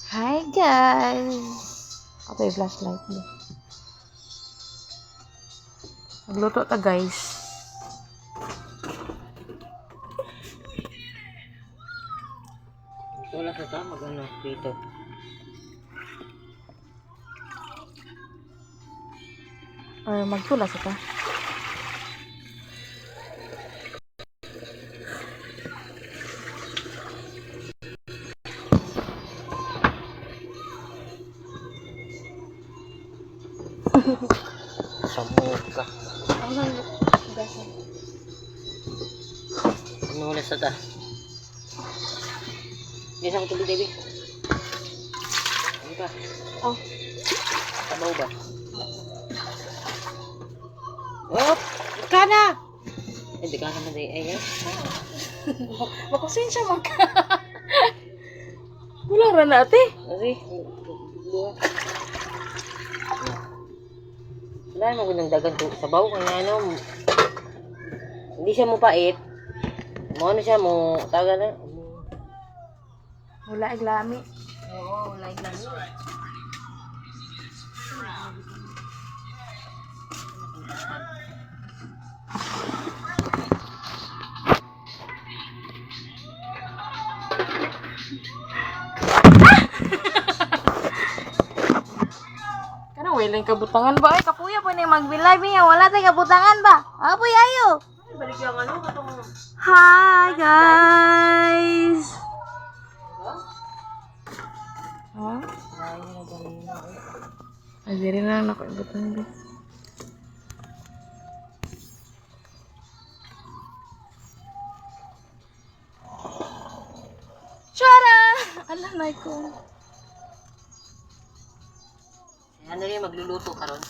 Hi guys! Ako yung flashlight mo. Magluto ta guys. Wala sa ta, mag-ano dito. Or magtula sa ta. Samot ka. Ang gasan. Ano wala sa ta? May isang tubig, baby. Ano ba? Oh. Tabaw ba? Oh! Ika na! Hindi ka naman day. Ayan. Makusensya mo ka. Wala ra na ate. Kasi, wala naman ng dagan to sa baw. Kaya ano, hindi siya mo pait. Mo ano siya mo, taga na. Wala iglami. Oo, wala lang. Kanang wala kabutangan ba? Ay, kapuya po na yung mag-live niya. Wala tayong kabutangan ba? Apoy, ayo! Balik yung ano, katong... Hi, guys! Ha? Ay, diri na lang ako ibutan din. Tara! Alam na ko. Ano rin, magluluto ka ron.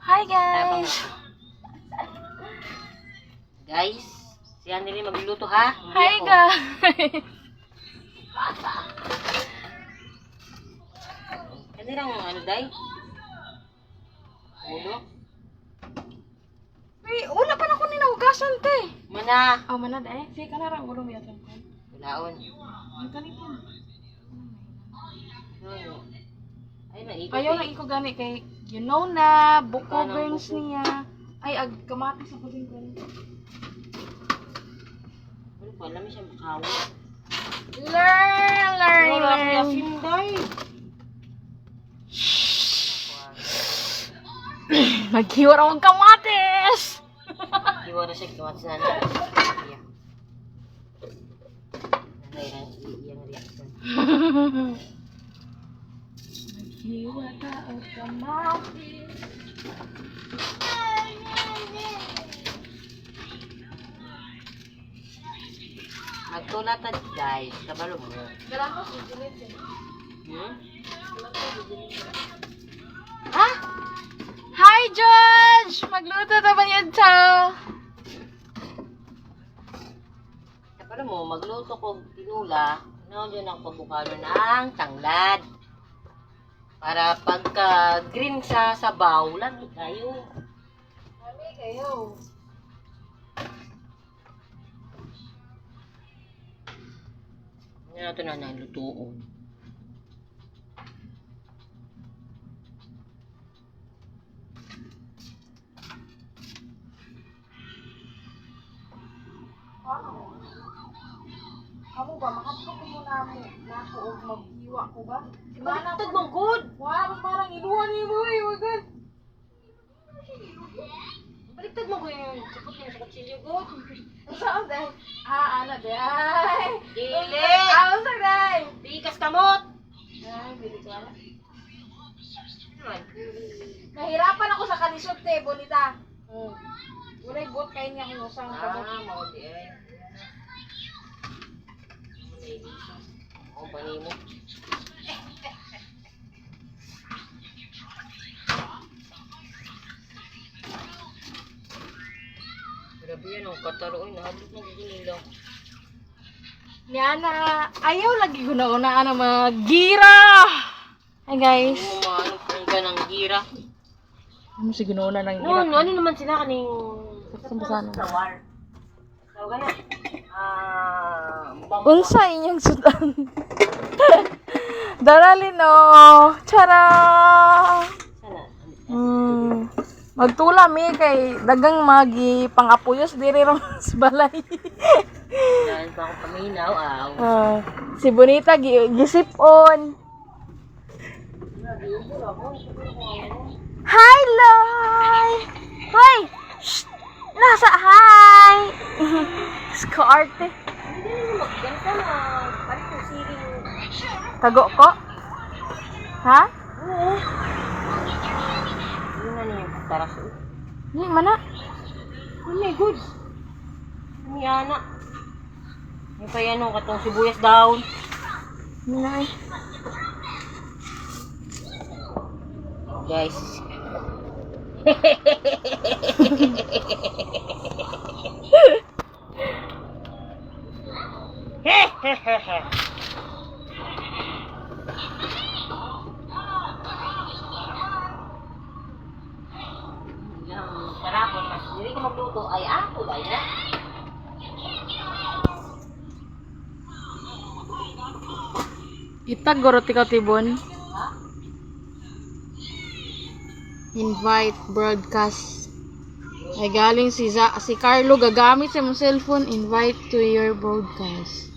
Hi, guys! Guys, si Anneli magluluto ha? Hi, guys! Ano lang, ano day? Ulo? Ay, una pa na ko ninahugasan, te. Mana? Oh, manad eh. Sige ka na rin, ulo mo yatang ko. Walaon. Ang ganito. Ay, naikot. Ayaw na iko gani kay, you know na, buko burns niya. Ay, kamati sa paging ganito. Ano pa, alam mo siya makawa. Learn! Wala ko yasin day. Naghiwar akong kamatis! Iwara siya, kiwat sa nanay. Iya. Nanay lang, iyang reaction. Naghiwar akong kamatis. Magtulatan guys, kabalo mo. Galang ko si Juliet eh. Hmm? Ha? Hi, George! Magluto na ba yan, Chow? Kabalo mo, magluto ko tinula. Ano dyan ang pabukalo ng tanglad. Para pagka green sa sabaw, lagi kayo. Mami, kayo. Ano natin na nalutuon. Kamu ba, makapito ko muna mo na ako o maghiwa ko ba? Baliktad mong good! Wow, parang iluwan ni mo eh, wagad. Baliktad mo ko yung sapot niya sa kutsilyo good. Saan dahil? Ana dahil. Dili! Ano sa dahil? Tikas kamot! Ay, bili ko ala. Naman. Nahirapan ako sa kanisot eh, bonita. Walay bot kayo niya kung usang kabot. Mau di ay. Oh, bani mo. Grabe yan, ang kataroon. Nahabot ng ginilaw. Niana, ayaw lagi ko na unaan ang mga gira. Hi guys. Ano mo maano kung ka ng gira? Ano si ginuna ng No, ano naman sila kaning... Saan? Tawar. Tawag ka na. Unsa inyong sudan? Daralin no. Tara. Sana. Magtula mi kay dagang magi pangapuyos diri ro sa balay. Dahil pa ako paminaw, aw. Si Bonita gisipon. Hi, Loy! Hoy! Shh! Nasa hi! Skarte. Hindi mo magganto na. Parang yung siring. Tago ko? Ha? Oo. Yun na niya yung taraso. Ni mana? Oh my God. Ang yana. Yung pa yan, katong sibuyas down. Ni na eh. Guys. Sarapon, mas hindi ko magluto ay ako dahil na. Itag goro tikaw tibon. Invite broadcast. Ay galing si Carlo gagamit sa mong cellphone. Invite to your broadcast.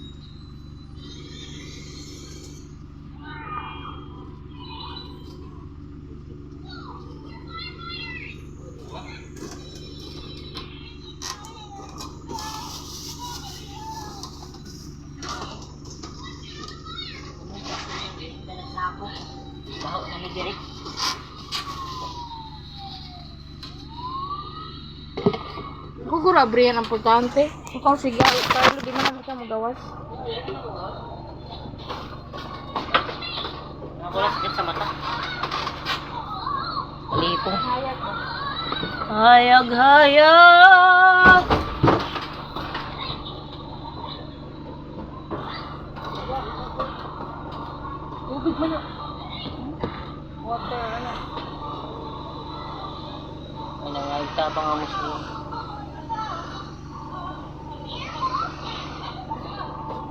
Baho na ni Derek. Kuguro abri yan ang importante. Ikaw sige, Carlo, di man naman ka magawas. Ako lang sakit sa mata. Lipo. Hayag, hayag! Tubig man yun. Water, ano? Ay, nangayagtabang ang muslong.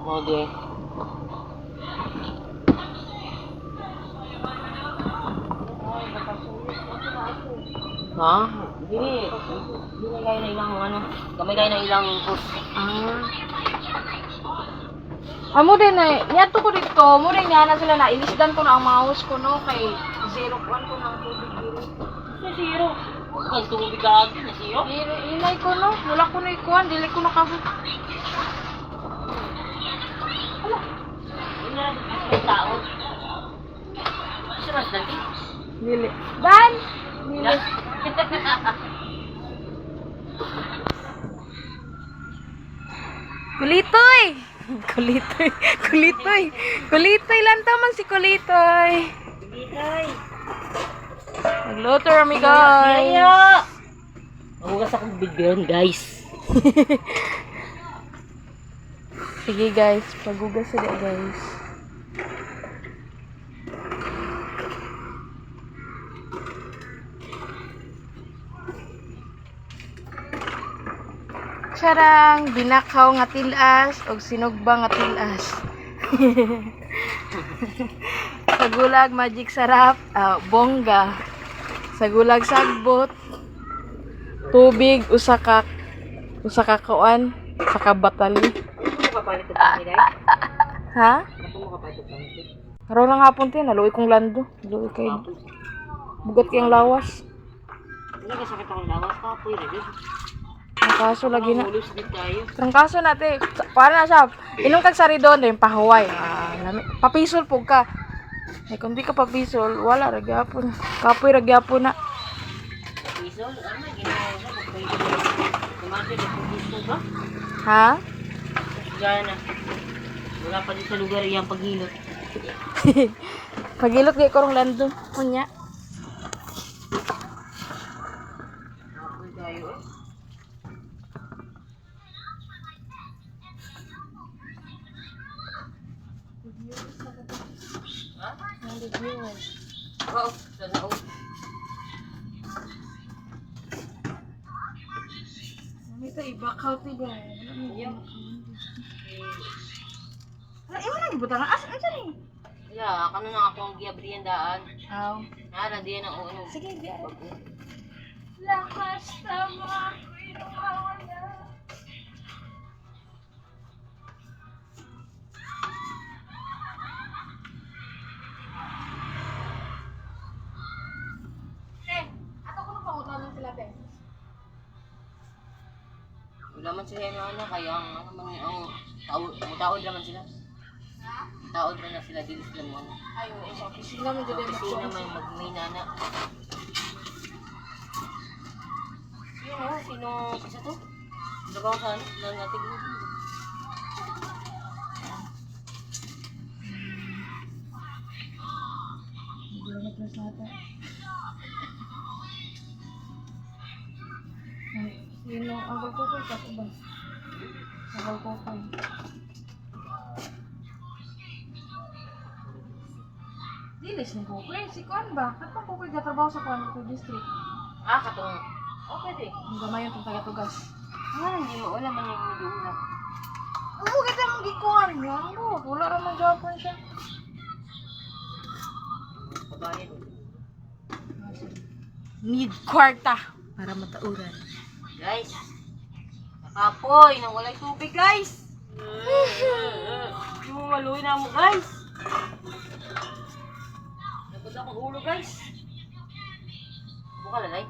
Mode. Ha? Hindi. Hindi na na ilang ano. Gamay kayo na ilang post. Amo din eh. Niyato ko dito. Mo rin nga na sila na. Ilisdan ko na ang mouse ko no. Kay 0.1 ko ng tubig dito. Sa zero. Ang tubig agad na zero. Inay ko no. Wala ko na ikuhan. Dili ko nakabot. Yun na lang yung tao. Siras dati. Dili. Dan! Dili. Kulitoy! Kulitoy. Kulitoy. Kulitoy lang man si Kulitoy. Kulitoy. Nagluto rami guys. Kaya! Mahugas akong background guys. Sige guys, pagugas sila guys. Sarang binakaw nga tilas og sinugba nga tilas. Sa gulag magic sarap, bongga. Sa gulag sagbot, tubig usa ka kuan, saka batali. Ano mo kapalit ito kami guys? Ha? Ano mo kapalit ito kami? Araw na hapon tin, naluoy kong lando. Naluoy kay bugat kayong lawas. Hindi ka sakit akong lawas ka po rin. Ang kaso lagi na. Ulos din tayo. Ang kaso natin, para na siya. Inom kag sari doon din pahuway. Papisol pug ka. Ay kung di ka papisol, wala ra gyapon. Kapoy ra gyapon na. Pisol, ano ginawa ko pag tumato na pisol ba? Ha? Diyan na. Wala pa din sa lugar yung paghilot. Pagilot kay korong lando. Kunya. Ako tayo eh. Oo, sana ako. Ito ibakaw ti ba? butang as ano ni? Wala, kano na ako ang giabriyan daan. Aw. Nara, di na ano. Sige, di. Lakas tama. Ato ko na pangutanan sila, te. Wala man sila yung ano, kaya ang ano man ang taod naman sila. Taod na na sila, dili sila mo ano. Ay, oo, sa opisina mo dito Kasi naman magminana. Sino isa to? Trabaho sa lang natin. Hindi na plus natin. Sino ang bagkukul ka ba? Ang bagkukul. Dilis ng kukul. Si Kuan ba? At pang kukul ka trabaho sa Kuan ito district. Katong. Pwede. Ang gamay yung taga-tugas. Hindi mo, wala man yung medyo Oo, kita mong gikuhan. Yan mo. Wala naman Japan siya. Kabayan. Need kwarta para matauran. Guys, nakapoy nang walay tubig, guys. Hindi mo maluin na mo, guys. Nagod akong ulo, guys. Buka lalay.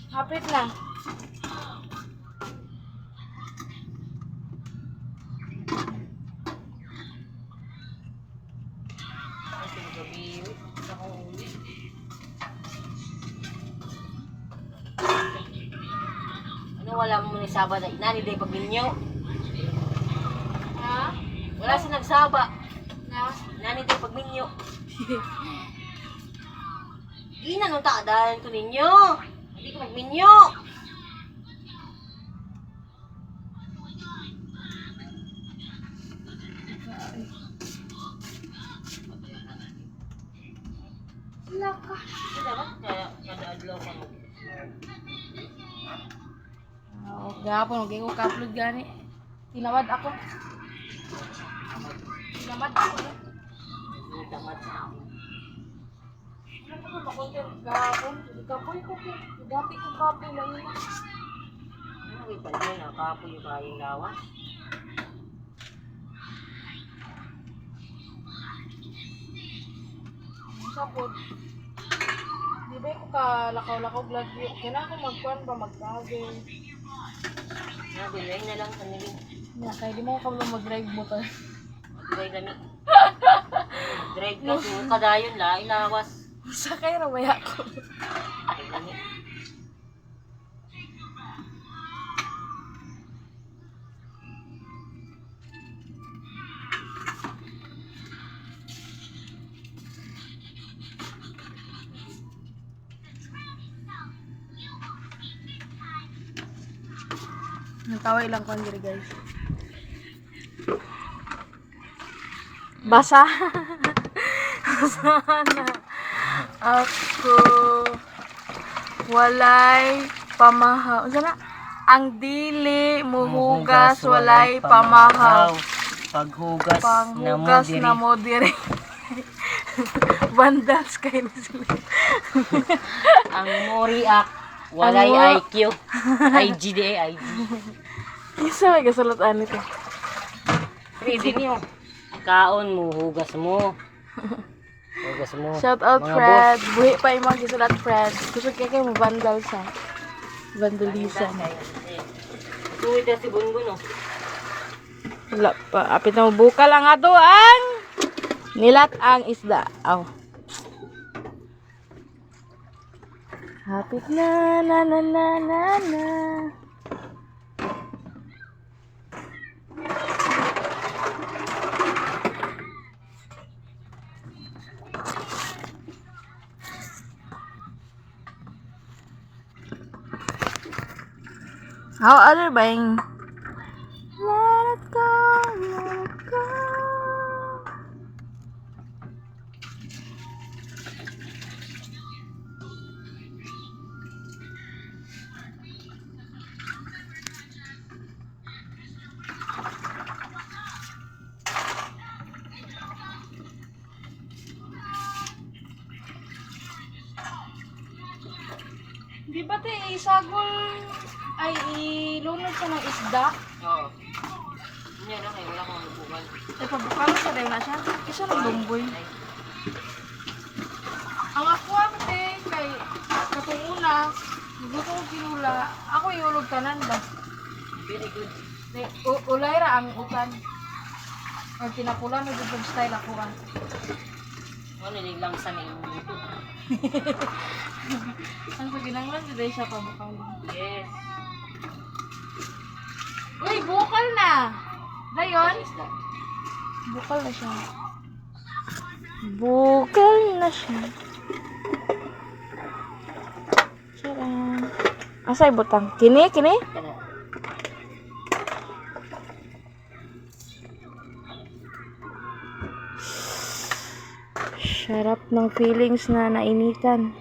Hapit lang. Ay, gabi. Akong uli. Ano wala mo ni Saba na inani day pag ninyo? Ha? Wala si nagsaba. Na? Inani day pag ninyo. Ina nung taadalan ko ninyo. Hindi ko magminyo. Lakas. Ito ba? Kada adlaw ka mo. Oo, gapon. Huwag ko ka-upload gani. Tinamad ako. Tinamad ako. Yung tamad sa akin. Ano ko makontent gapon? Kapoy ko po. Dati ko kapoy lang yun. Ano ko ipan yun? Nakapoy yung kayong lawas. Sapod. Di ba ko ka lakaw-lakaw vlog yun? Kailangan ko magkuhan ba mag-travel? Bilay na lang sa nilin. Nga, kaya di mo ko kabalo mag-drive motor. Mag-drive kami. Mag-drive ka. Sumo ka dayon la. Ilawas. Sakay na maya ko. Mag-drive kami. Natawa ilang kwan diri guys. Basa. Sana ako walay pamahaw. Sana ang dili muhugas walay pamahaw. Paghugas Panghugas na mo diri. Bandals kay ni sila. Ang moriak. Walay Ang IQ. IG di IG. Isa may kasulatan nito. Pwede niyo. Kaon mo, hugas mo. Hugas mo. Shout out Mga Fred. Buhi pa yung mga gisulat Fred. Gusto kaya mo vandal sa vandalisan. Tuwid na si Bunbun, oh. Wala pa. Apit na buka lang nga doon. Nilat ang isda. Aw. Hapit na na na na na na. How other bang? Let it go, let it go. Di ba te, isagol ay ilunod sa ng isda? Oo. Yan na kayo, wala akong lubukan. Ay, pabukalo sa dayo na siya. Isa ng lumboy. Ang ako te, kay katong una, gusto ko kinula, ako iulog tanan ba? Very good. Ulay ra ang utan. Ang tinapulan na dito style ako ang. Ano yung lang sa main dito? Ang paginanglan dito siya pabukalo. Yes. Uy, bukal na! Dayon? What is that? Bukal na siya. Bukal na siya. Tcharam. Asay butang? Kini? Kini? Ano? Sarap ng feelings na nainitan.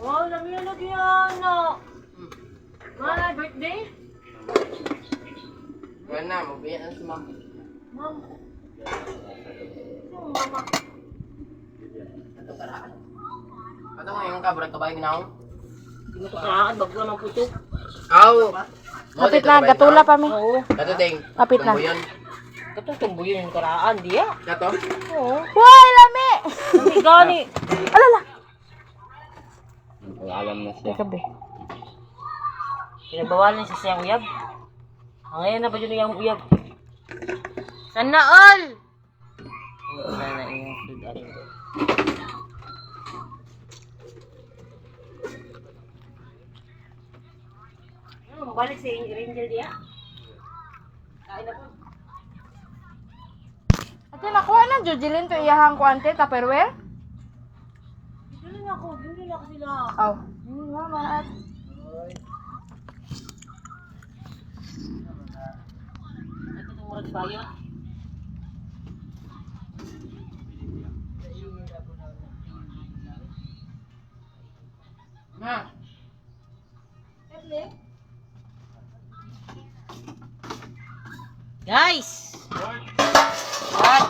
Oh, lamiyalog yan, no? Mana birthday? Wala, mabiyan si ma'am. Ma'am. Sino mama? Ano nga yung kabra ka ba yung ginaw? Hindi mo ito karaan, bago naman putok. Aw! Kapit na, gatula pa mi. Oo. Dato ting. Kapit na. Tumbo yun. Katong tumbo yun yung karaan, di ya? Dato? Oo. Why, lami! Ang gani. Alala! Alam na siya. Teka be. Pinagbawalan siya siyang uyab. Ang ngayon na ba yun yung uyab? Sana all! Wala na yung food aring. Balik si Angel dia. Kain na po. Ate, nakuha ng Jujilin to iyahang kuante, tupperware? Bili na ako sila. Aw. Mama, at. Ito itong murag bayo. Ma! Guys! What?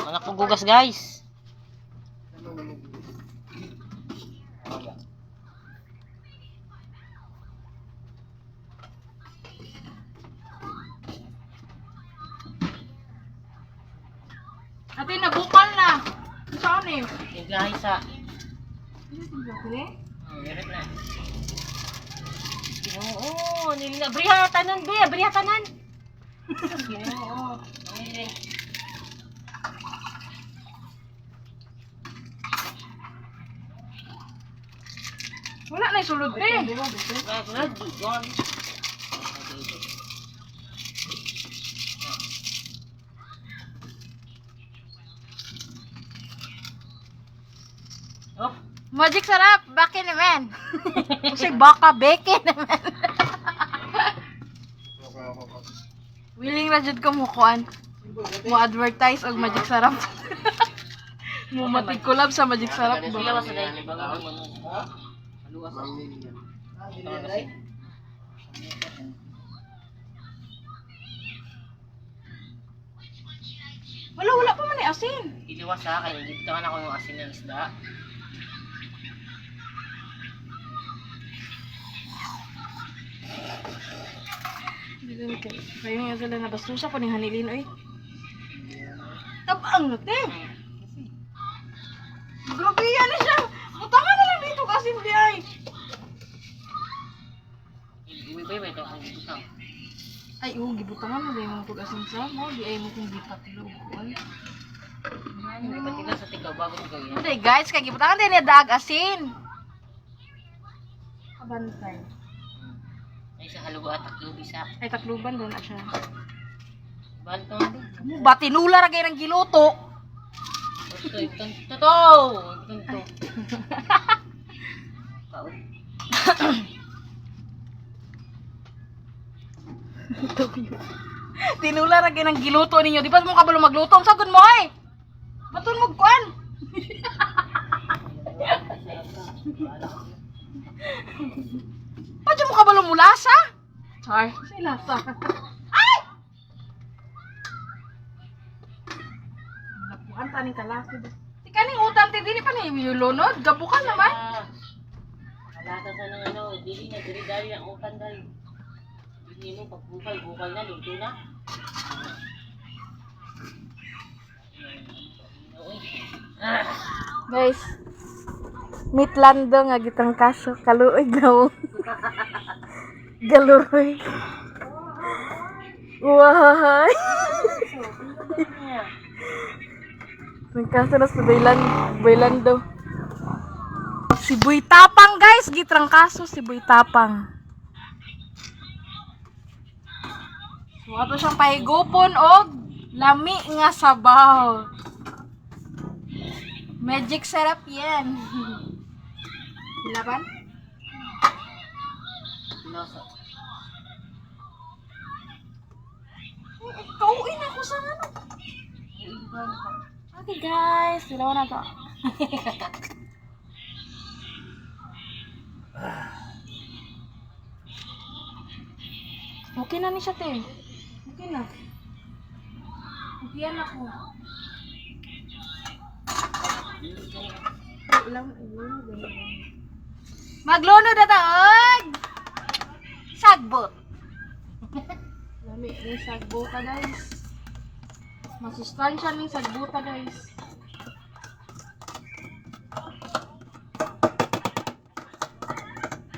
Anak kong gugas guys. Ate, nabukal na. Saan eh? Yung guys sa... Jujilin? Meron na. Oo, nila. Brihatanan, be. Brihatanan. Oo. Nili. Wala na yung sulod eh. Oh, Magic sarap, baki naman. Kasi baka beke naman. Willing na jud ko mukuan. Mo advertise og magic sarap. Mo matig collab sa magic sarap sige ba? ba sa dahil ba? Maluwas ako. Wala pa man asin. Iliwas ha, kaya dito ka na ako yung asin ng isda. Kayo nga sila nabastusa ko ni Hanilin oy. Tabang na te. Grabe yan na siya. Butangan na lang dito kasi hindi ay. Iwi ba ito ang ibutang? Ay, gibutangan mo dahil mong pag-asin sa mo. Di ay mo kong gipatilo. Hindi pa tila sa tigaw bago tigaw yan. Hindi guys, kaya gibutangan din niya dag asin. Kabantay. Ay sa halugo at taklo bisa. Ay, takluban doon na siya. Balik ka nga din. Batinula ra kay ng giluto. Ito. Kaon. Tinula ra kay ng giluto ninyo. Di ba mo kabalo magluto? Ang sagod mo ay. Baton mo kuan. Padyo mo kabalo mulasa? Char, say lasa. Ay! naman taning kalaki ba. Di kaning utan ti dili pa ni yulunod, gabukan naman. Kalata sa ng ano, dili na diri-dari ang utan dahil. Hindi mo pagbukal-bukal na, luto na. Guys, mitlando nga gitang kaso kaluoy daw. Galuroy. Wahay. Ang kaso na sa bailando. Si Boy Tapang guys, gitrang kaso si Boy Tapang. So ato siyang pahigupon og lami nga sabaw. Magic sarap yan. Laban? Pinasa. Kauin ako sa ano. Okay guys, dalawa na to. Okay na ni siya, te. Okay na. Okay na ako. Magluno na taon! Sagbot! Lami yung sagbota guys. Masustansya ng sagbota guys.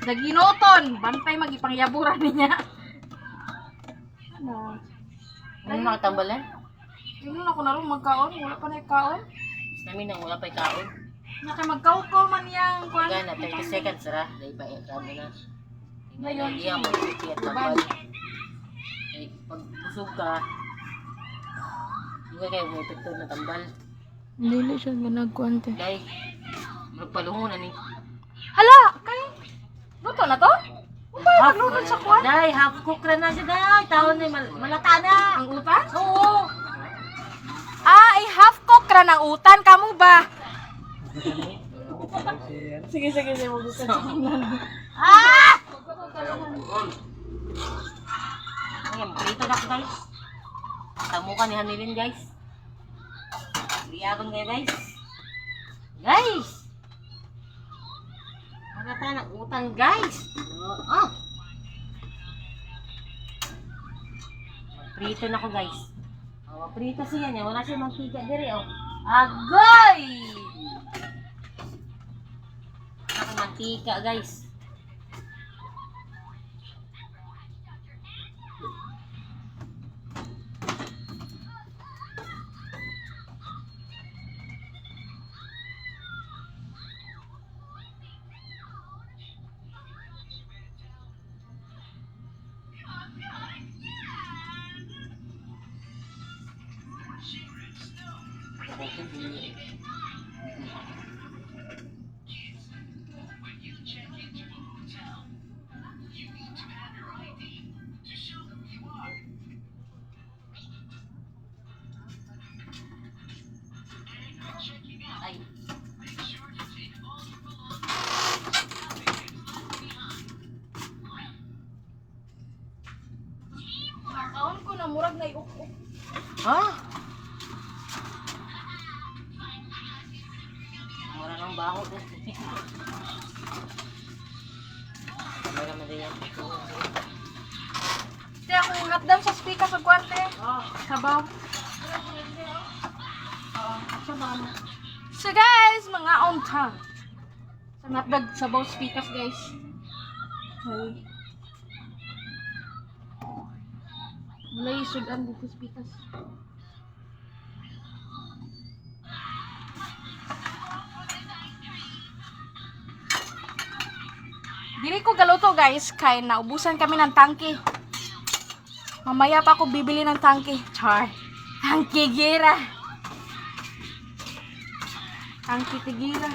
Daginoton! Bantay magipangyaburan niya. Ano? Ano mga tambalan? Tingnan ako na rin magkaon. Wala pa na yung kaon. Namin nang wala pa'y kaon. Naka magkaukaw man yang kwan. Gana, 30 seconds ra. Dahil pa yung kami na. Ngayon, Hindi ang may piti at tambal. Eh, pag busog ka, hindi kayo may epekto na tambal. Hindi siya nagkwante. Dahil, magpalungo na ni. Hala! Kay! Luto na to? Ano ba naglunod sa kwan? Dahil, half cook ra na siya dahil. Taon na malata na. Ang utan? Oo. Ah, half cook ra ng utan. Kamu ba? Sige. Magugulat sa Ah! Ayan, prito na ko guys. Tamo ka ni Hanilin guys. Liyagon kayo guys. Guys! Magata ng utang guys. Oh. Prito na ko guys. Oh, prito siya niya. Wala siya mantika dire oh. Agoy! Wala ko mantika guys. Ay. Kaon ko na murag na iuk-uk. Ha? Mura ng baho din. Kamera mo din yan. Kaya ako yung hatdam sa speaker sa kwante. Sabaw. So guys, mga on time. Sa natdag sabaw speakers guys. Okay. Mulai sudan dito speakers. Dili ko galuto guys, kay naubusan kami ng tangke. Mamaya pa ako bibili ng tangke. Char. Tangke gira. Tangke tigira.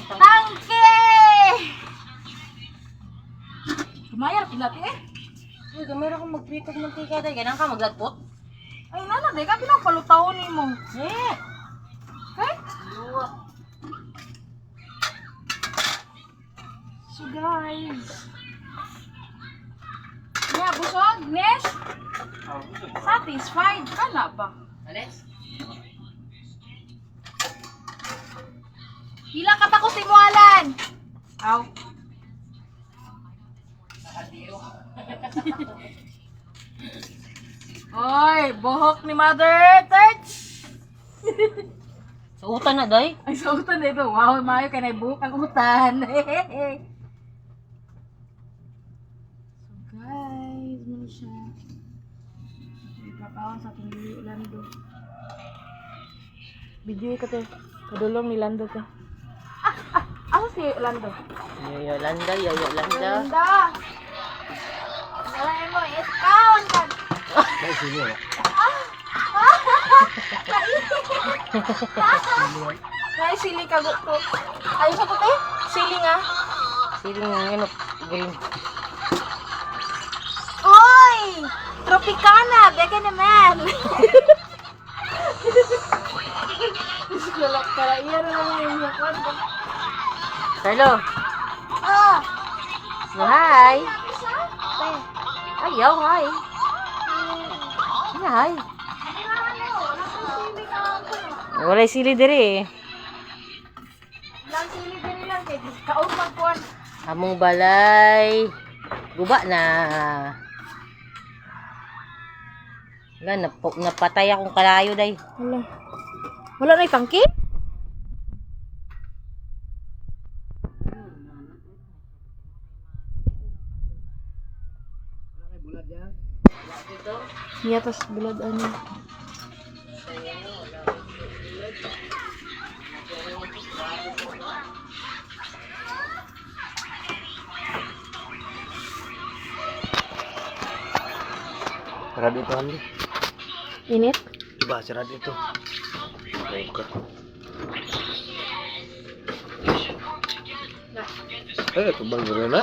Tangke! Kumayar pinati eh. Uy, kamera ko magprito ng mantika dahil. Ganang ka maglagpot? Ay nana, di ka pinapalutawon ni mo. Eh! Okay? Luwa. So guys. Yeah, busog, Nes? Satisfied ka na ba? Alex? Hila ka pa ko simualan. Aw. Oy, buhok ni Mother Touch. Suutan na, day. Ay, sa utan na ito. Wow, mayo kay buhok ang utan. So guys, ano siya? Ipapawang sa ating Lando. Video ka to. Kadulong ni Lando to. Ano si Lando? Yolanda, Yolanda. Lando! Nalain mo, count ka! Ay, siling ka ko. Ayos ako te? Siling ah. Siling ano, green. Uy! Tropicana! Beka naman! Galak ka lang. Iyan na lang yung kwento. Carlo, Ah! hi. Ayaw, hi. Hi. Walay sili diri eh. Lang sili din lang kay kaon magkuan. Among balay. Guba na. Wala, napatay akong kalayo, day. Wala. Wala na tangki? Iya, tas bulad ano. Sarado ito, Handi. Init? Diba, sarado ito. Okay ka. Ito bang gano'n na?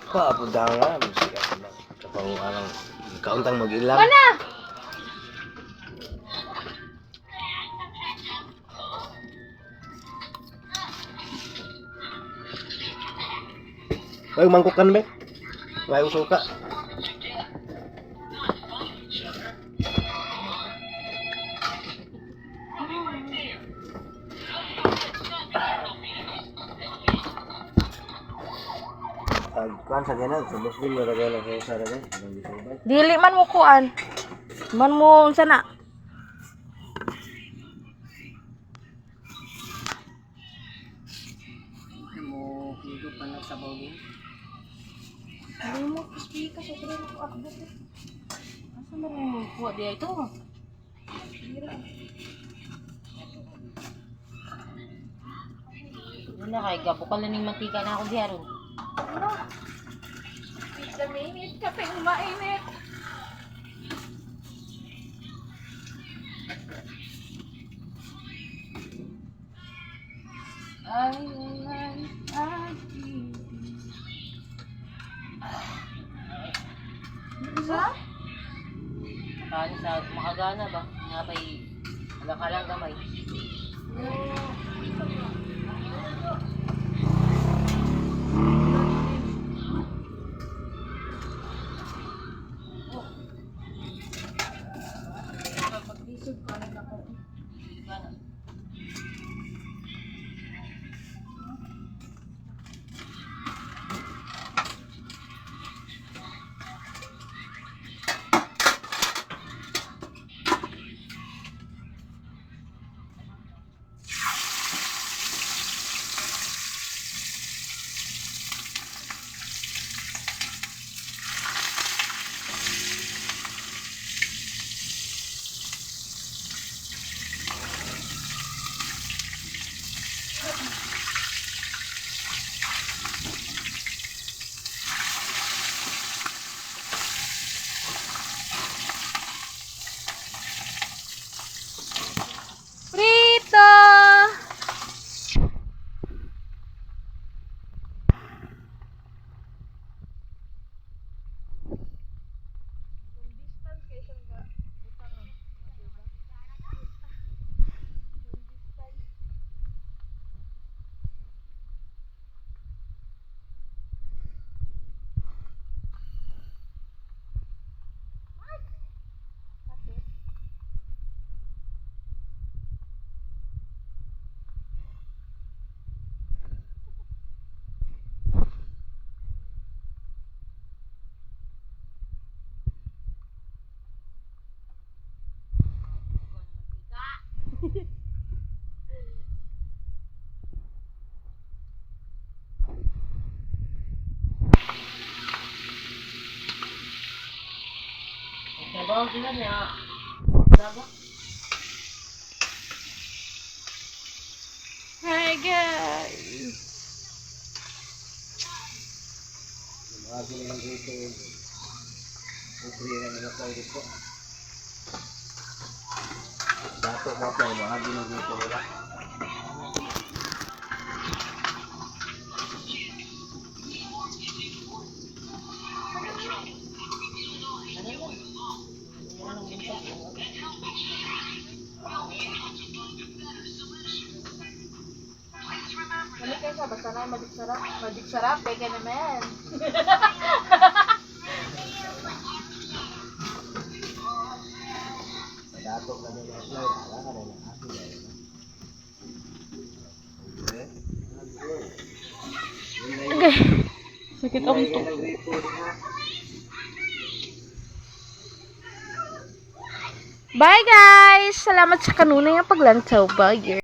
Papunta nga. Musikat na. Kapanguhan ng kauntang mag-ilang. Mana? Ay, mangkok kan, be? Ngay uso ka. Kan sa ganun, sa Muslim na tagala sa usara na. Dili man mo kuan. Man mo unsa na? Mo, kito pa na sa bawin. Ano mo kispika sa pero ko akbot. Asa mo mo kuha diya ito? Wala kay gabukal na ning mantika na ako diya ron. Ano? Sa minute ka pa mainit. Isa? Kani sa makagana ba? Nga pa'y alakalang gamay. Pag-isip ko ano ako. Oo, sila niya. Daga. Hi guys! Mga naman dito. Upri na nila tayo dito. Dato mo pa mga ginagawa nila. Ano kayo sa basta na magic sarap? Magic sarap, beka naman. Dato na nila tayo. Wala ka rin ang akin dahil. Okay. Sakit ang to. Bye guys! Salamat sa kanunay ang paglantaw. Bye.